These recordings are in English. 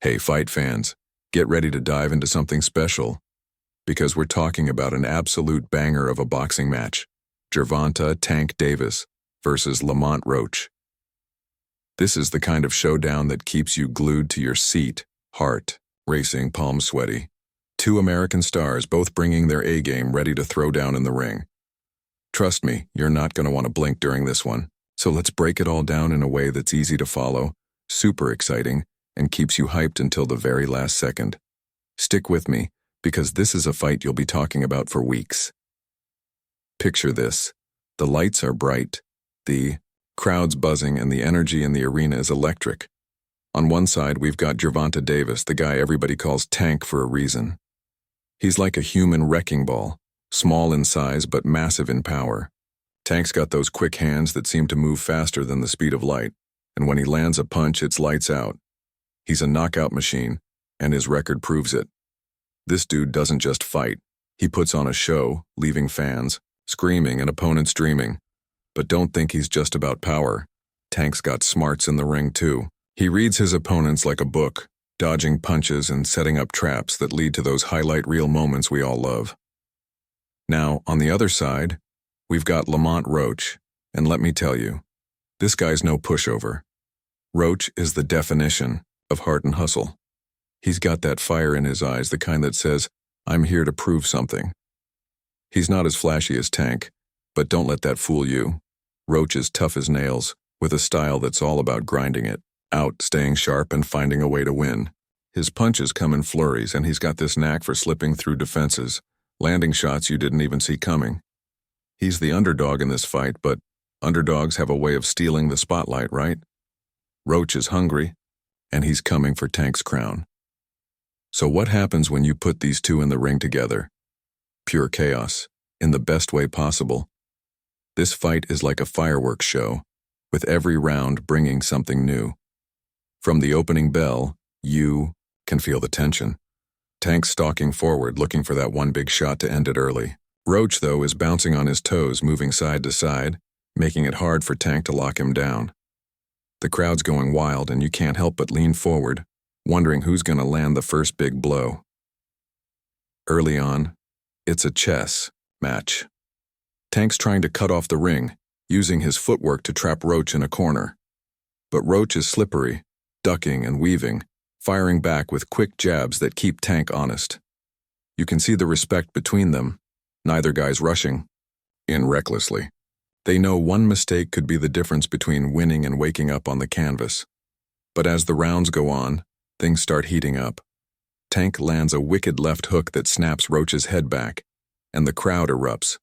Hey, fight fans, get ready to dive into something special, because we're talking about an absolute banger of a boxing match, Gervonta Tank Davis versus Lamont Roach. This is the kind of showdown that keeps you glued to your seat, heart racing, palms sweaty. Two American stars both bringing their A-game ready to throw down in the ring. Trust me, you're not going to want to blink during this one, so let's break it all down in a way that's easy to follow, super exciting, and keeps you hyped until the very last second. Stick with me, because this is a fight you'll be talking about for weeks. Picture this. The lights are bright, the crowd's buzzing, and the energy in the arena is electric. On one side, we've got Gervonta Davis, the guy everybody calls Tank for a reason. He's like a human wrecking ball, small in size but massive in power. Tank's got those quick hands that seem to move faster than the speed of light, and when he lands a punch, it's lights out. He's a knockout machine, and his record proves it. This dude doesn't just fight. He puts on a show, leaving fans screaming and opponents dreaming. But don't think he's just about power. Tank's got smarts in the ring too. He reads his opponents like a book, dodging punches and setting up traps that lead to those highlight reel moments we all love. Now, on the other side, we've got Lamont Roach, and let me tell you, this guy's no pushover. Roach is the definition of heart and hustle. He's got that fire in his eyes, the kind that says, I'm here to prove something. He's not as flashy as Tank, but don't let that fool you. Roach is tough as nails, with a style that's all about grinding it out, staying sharp, and finding a way to win. His punches come in flurries, and he's got this knack for slipping through defenses, landing shots you didn't even see coming. He's the underdog in this fight, but underdogs have a way of stealing the spotlight, right? Roach is hungry, and he's coming for Tank's crown. So what happens when you put these two in the ring together? Pure chaos, in the best way possible. This fight is like a fireworks show, with every round bringing something new. From the opening bell, you can feel the tension. Tank's stalking forward, looking for that one big shot to end it early. Roach, though, is bouncing on his toes, moving side to side, making it hard for Tank to lock him down. The crowd's going wild, and you can't help but lean forward, wondering who's going to land the first big blow. Early on, it's a chess match. Tank's trying to cut off the ring, using his footwork to trap Roach in a corner. But Roach is slippery, ducking and weaving, firing back with quick jabs that keep Tank honest. You can see the respect between them, neither guy's rushing in recklessly. They know one mistake could be the difference between winning and waking up on the canvas. But as the rounds go on, things start heating up. Tank lands a wicked left hook that snaps Roach's head back, and the crowd erupts.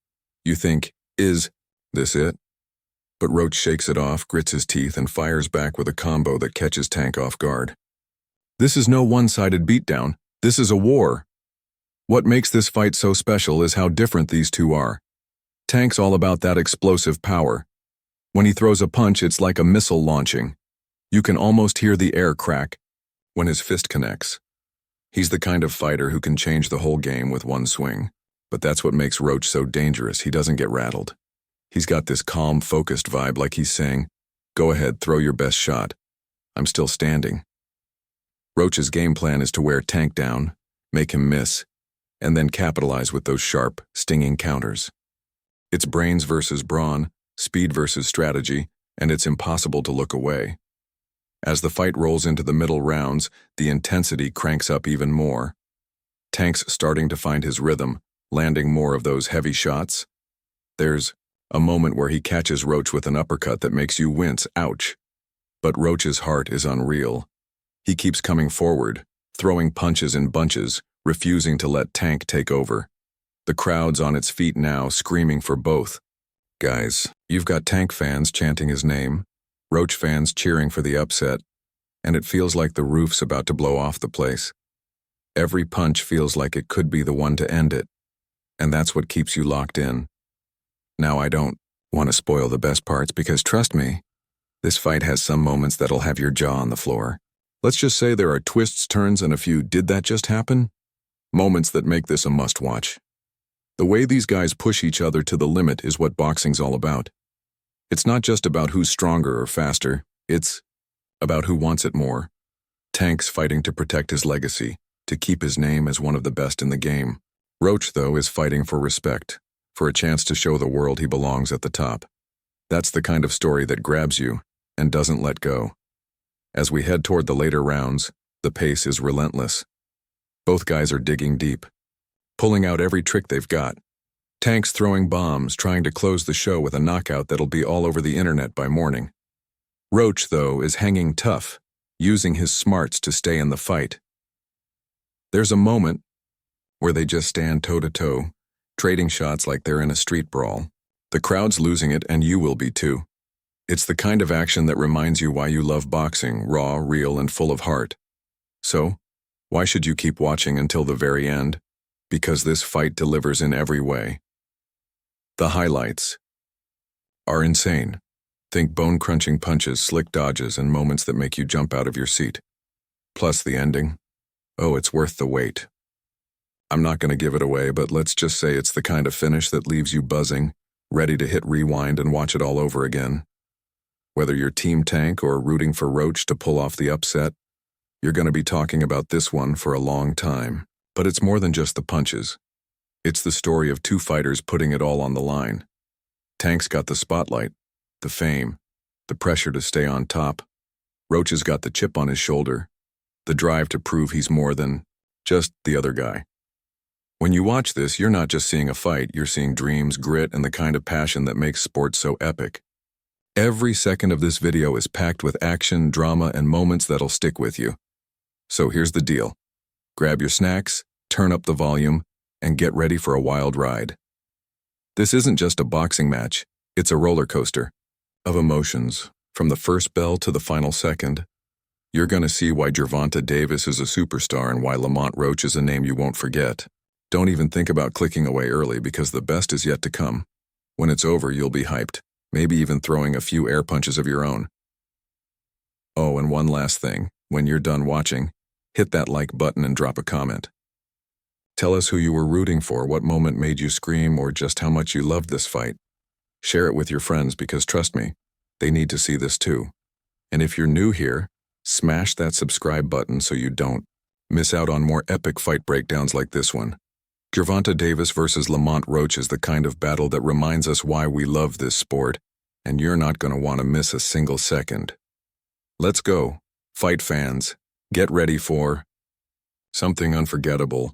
You think, is this it? But Roach shakes it off, grits his teeth, and fires back with a combo that catches Tank off guard. This is no one-sided beatdown. This is a war. What makes this fight so special is how different these two are. Tank's all about that explosive power. When he throws a punch, it's like a missile launching. You can almost hear the air crack when his fist connects. He's the kind of fighter who can change the whole game with one swing. But that's what makes Roach so dangerous. He doesn't get rattled. He's got this calm, focused vibe, like he's saying, go ahead, throw your best shot. I'm still standing. Roach's game plan is to wear Tank down, make him miss, and then capitalize with those sharp, stinging counters. It's brains versus brawn, speed versus strategy, and it's impossible to look away. As the fight rolls into the middle rounds, the intensity cranks up even more. Tank's starting to find his rhythm, landing more of those heavy shots. There's a moment where he catches Roach with an uppercut that makes you wince, ouch. But Roach's heart is unreal. He keeps coming forward, throwing punches in bunches, refusing to let Tank take over. The crowd's on its feet now, screaming for both. Guys, you've got Tank fans chanting his name, Roach fans cheering for the upset, and it feels like the roof's about to blow off the place. Every punch feels like it could be the one to end it, and that's what keeps you locked in. Now, I don't want to spoil the best parts because, trust me, this fight has some moments that'll have your jaw on the floor. Let's just say there are twists, turns, and a few "did that just happen?" moments that make this a must-watch. The way these guys push each other to the limit is what boxing's all about. It's not just about who's stronger or faster, it's about who wants it more. Tank's fighting to protect his legacy, to keep his name as one of the best in the game. Roach, though, is fighting for respect, for a chance to show the world he belongs at the top. That's the kind of story that grabs you and doesn't let go. As we head toward the later rounds, the pace is relentless. Both guys are digging deep, pulling out every trick they've got. Tank's throwing bombs, trying to close the show with a knockout that'll be all over the internet by morning. Roach, though, is hanging tough, using his smarts to stay in the fight. There's a moment where they just stand toe-to-toe, trading shots like they're in a street brawl. The crowd's losing it, and you will be too. It's the kind of action that reminds you why you love boxing, raw, real, and full of heart. So, why should you keep watching until the very end? Because this fight delivers in every way. The highlights are insane. Think bone-crunching punches, slick dodges, and moments that make you jump out of your seat. Plus the ending. Oh, it's worth the wait. I'm not going to give it away, but let's just say it's the kind of finish that leaves you buzzing, ready to hit rewind and watch it all over again. Whether you're Team Tank or rooting for Roach to pull off the upset, you're going to be talking about this one for a long time. But it's more than just the punches. It's the story of two fighters putting it all on the line. Tank's got the spotlight, the fame, the pressure to stay on top. Roach has got the chip on his shoulder, the drive to prove he's more than just the other guy. When you watch this, you're not just seeing a fight, you're seeing dreams, grit, and the kind of passion that makes sports so epic. Every second of this video is packed with action, drama, and moments that'll stick with you. So here's the deal. Grab your snacks, turn up the volume, and get ready for a wild ride. This isn't just a boxing match, it's a roller coaster of emotions. From the first bell to the final second, you're going to see why Gervonta Davis is a superstar and why Lamont Roach is a name you won't forget. Don't even think about clicking away early because the best is yet to come. When it's over, you'll be hyped, maybe even throwing a few air punches of your own. Oh, and one last thing. When you're done watching, hit that like button and drop a comment. Tell us who you were rooting for, what moment made you scream, or just how much you loved this fight. Share it with your friends because trust me, they need to see this too. And if you're new here, smash that subscribe button so you don't miss out on more epic fight breakdowns like this one. Gervonta Davis versus Lamont Roach is the kind of battle that reminds us why we love this sport, and you're not going to want to miss a single second. Let's go, fight fans. Get ready for something unforgettable.